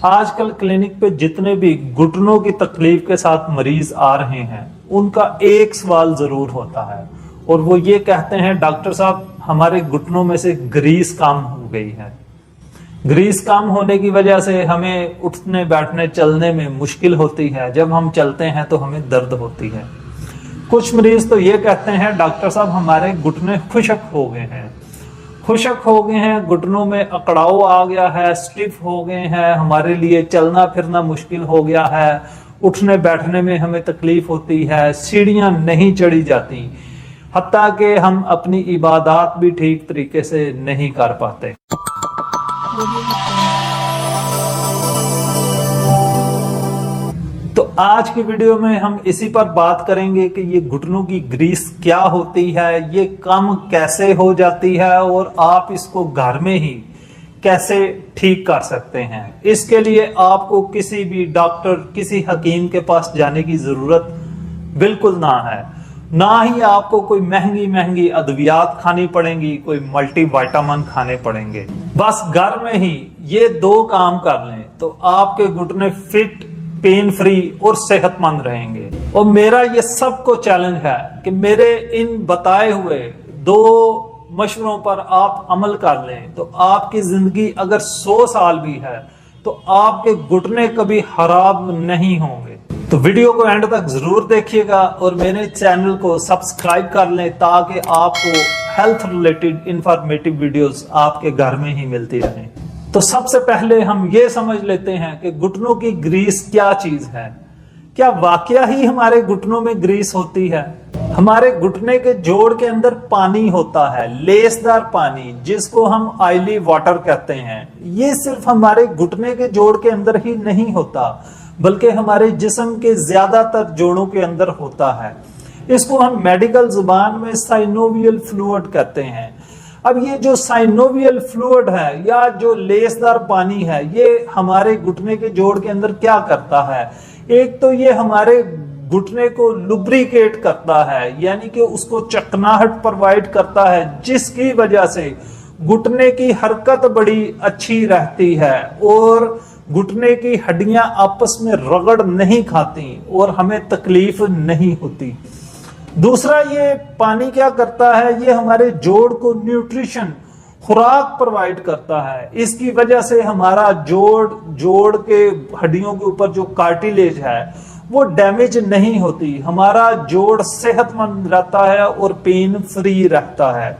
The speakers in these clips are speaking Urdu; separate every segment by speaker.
Speaker 1: آج کل کلینک پہ جتنے بھی گھٹنوں کی تکلیف کے ساتھ مریض آ رہے ہیں ان کا ایک سوال ضرور ہوتا ہے اور وہ یہ کہتے ہیں ڈاکٹر صاحب ہمارے گھٹنوں میں سے گریس کم ہو گئی ہے. گریس کم ہونے کی وجہ سے ہمیں اٹھنے بیٹھنے چلنے میں مشکل ہوتی ہے, جب ہم چلتے ہیں تو ہمیں درد ہوتی ہے. کچھ مریض تو یہ کہتے ہیں ڈاکٹر صاحب ہمارے گھٹنے خشک ہو گئے ہیں, گھٹنوں میں اکڑاؤ آ گیا ہے, سٹف ہو گئے ہیں, ہمارے لیے چلنا پھرنا مشکل ہو گیا ہے, اٹھنے بیٹھنے میں ہمیں تکلیف ہوتی ہے, سیڑھیاں نہیں چڑھی جاتی, حتیٰ کہ ہم اپنی عبادات بھی ٹھیک طریقے سے نہیں کر پاتے. تو آج کی ویڈیو میں ہم اسی پر بات کریں گے کہ یہ گھٹنوں کی گریس کیا ہوتی ہے, یہ کم کیسے ہو جاتی ہے اور آپ اس کو گھر میں ہی کیسے ٹھیک کر سکتے ہیں. اس کے لیے آپ کو کسی بھی ڈاکٹر کسی حکیم کے پاس جانے کی ضرورت بالکل نہ ہے, نہ ہی آپ کو کوئی مہنگی ادویات کھانی پڑیں گی, کوئی ملٹی وائٹامن کھانے پڑیں گے. بس گھر میں ہی یہ 2 کام کر لیں تو آپ کے گھٹنے فٹ, پین فری اور صحت مند رہیں گے. اور میرا یہ سب کو چیلنج ہے کہ میرے ان بتائے ہوئے 2 مشوروں پر آپ عمل کر لیں تو آپ کی زندگی اگر 100 سال بھی ہے تو آپ کے گھٹنے کبھی خراب نہیں ہوں گے. تو ویڈیو کو اینڈ تک ضرور دیکھیے گا اور میرے چینل کو سبسکرائب کر لیں تاکہ آپ کو ہیلتھ ریلیٹڈ انفارمیٹیو ویڈیوز آپ کے گھر میں ہی ملتی رہیں. تو سب سے پہلے ہم یہ سمجھ لیتے ہیں کہ گھٹنوں کی گریس کیا چیز ہے. کیا واقعہ ہی ہمارے گھٹنوں میں گریس ہوتی ہے؟ ہمارے گھٹنے کے جوڑ کے اندر پانی ہوتا ہے, لیسدار پانی, جس کو ہم آئلی واٹر کہتے ہیں. یہ صرف ہمارے گھٹنے کے جوڑ کے اندر ہی نہیں ہوتا بلکہ ہمارے جسم کے زیادہ تر جوڑوں کے اندر ہوتا ہے. اس کو ہم میڈیکل زبان میں سائنوویل فلوئڈ کہتے ہیں. اب یہ جو سائنوویل فلوئڈ ہے یا جو لیسدار پانی ہے یہ ہمارے گھٹنے کے جوڑ کے اندر کیا کرتا ہے؟ ایک تو یہ ہمارے گھٹنے کو لبریکیٹ کرتا ہے, یعنی کہ اس کو چکناہٹ پرووائڈ کرتا ہے, جس کی وجہ سے گھٹنے کی حرکت بڑی اچھی رہتی ہے اور گھٹنے کی ہڈیاں آپس میں رگڑ نہیں کھاتی اور ہمیں تکلیف نہیں ہوتی. دوسرا یہ پانی کیا کرتا ہے, یہ ہمارے جوڑ کو نیوٹریشن, خوراک پرووائڈ کرتا ہے. اس کی وجہ سے ہمارا جوڑ کے ہڈیوں کے اوپر جو کارٹیلیج ہے وہ ڈیمیج نہیں ہوتی, ہمارا جوڑ صحت مند رہتا ہے اور پین فری رہتا ہے.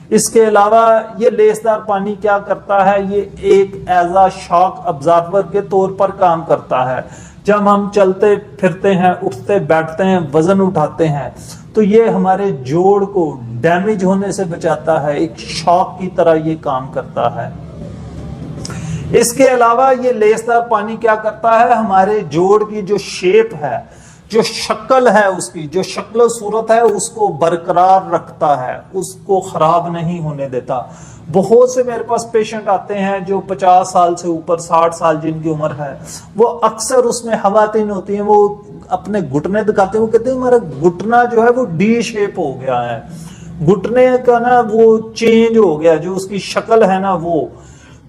Speaker 1: اس کے علاوہ یہ لیسدار پانی کیا کرتا ہے, یہ ایک ایز اے شاک ابزارور کے طور پر کام کرتا ہے. جب ہم چلتے پھرتے ہیں, اٹھتے بیٹھتے ہیں, وزن اٹھاتے ہیں تو یہ ہمارے جوڑ کو ڈیمیج ہونے سے بچاتا ہے, ایک شاک کی طرح یہ کام کرتا ہے. اس کے علاوہ یہ لیسدار پانی کیا کرتا ہے, ہمارے جوڑ کی جو شیپ ہے, جو شکل ہے, اس کی جو شکل و صورت ہے اس کو برقرار رکھتا ہے, اس کو خراب نہیں ہونے دیتا. بہت سے میرے پاس پیشنٹ آتے ہیں جو 50 سال سے اوپر, 60 سال جن کی عمر ہے, وہ اکثر اس میں خواتین ہوتی ہیں, وہ اپنے گھٹنے دکھاتے ہیں, وہ کہتے ہیں ہمارا گھٹنا جو ہے وہ ڈی شیپ ہو گیا ہے, گھٹنے کا نا وہ چینج ہو گیا, جو اس کی شکل ہے نا وہ.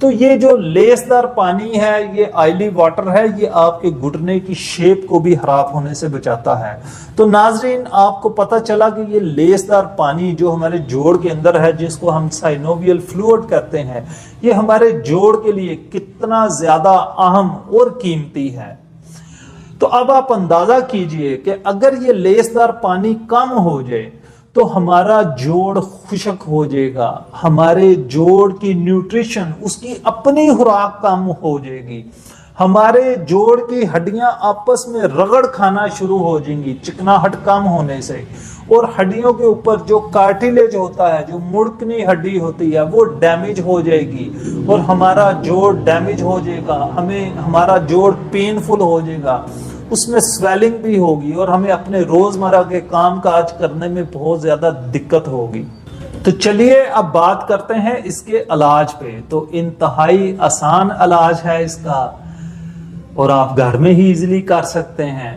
Speaker 1: تو یہ جو لیسدار پانی ہے, یہ آئلی واٹر ہے, یہ آپ کے گھٹنے کی شیپ کو بھی خراب ہونے سے بچاتا ہے. تو ناظرین آپ کو پتہ چلا کہ یہ لیسدار پانی جو ہمارے جوڑ کے اندر ہے, جس کو ہم سائنوویل فلوئڈ کہتے ہیں, یہ ہمارے جوڑ کے لیے کتنا زیادہ اہم اور قیمتی ہے. تو اب آپ اندازہ کیجئے کہ اگر یہ لیسدار پانی کم ہو جائے تو ہمارا جوڑ خشک ہو جائے گا, ہمارے جوڑ کی نیوٹریشن, اس کی اپنی خوراک کم ہو جائے گی, ہمارے جوڑ کی ہڈیاں آپس میں رگڑ کھانا شروع ہو جائیں گی چکناہٹ کم ہونے سے, اور ہڈیوں کے اوپر جو کارٹیلیج ہوتا ہے, جو مڑکنی ہڈی ہوتی ہے, وہ ڈیمیج ہو جائے گی اور ہمارا جوڑ ڈیمیج ہو جائے گا, ہمارا جوڑ پینفل ہو جائے گا, اس میں سویلنگ بھی ہوگی اور ہمیں اپنے روزمرہ کے کام کاج کرنے میں بہت زیادہ دقت ہوگی. تو چلیے اب بات کرتے ہیں اس کے علاج پہ. تو انتہائی آسان علاج ہے اس کا اور آپ گھر میں ہی ایزیلی کر سکتے ہیں.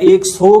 Speaker 1: 100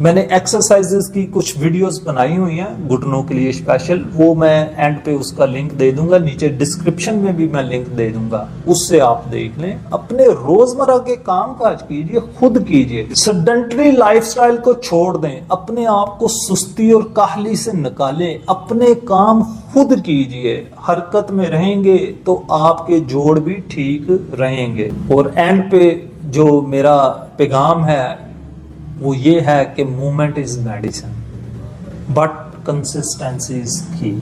Speaker 1: میں نے ایکسرسائزز کی کچھ ویڈیوز بنائی ہوئی ہیں گھٹنوں کے لیے اسپیشل، وہ میں اینڈ پہ اس کا لنک دے دوں گا، نیچے ڈسکرپشن میں بھی میں لنک دے دوں گا، اس سے آپ دیکھ لیں۔ اپنے روزمرہ کے کام کاج کیجئے، خود کیجئے، سیڈنٹری لائف سٹائل کو چھوڑ دیں، اپنے آپ کو سستی اور کاہلی سے نکالیں، اپنے کام خود کیجئے، حرکت میں رہیں گے تو آپ کے جوڑ بھی ٹھیک رہیں گے۔ اور اینڈ پہ جو میرا پیغام ہے وہ یہ ہے کہ movement is medicine but consistency is کی۔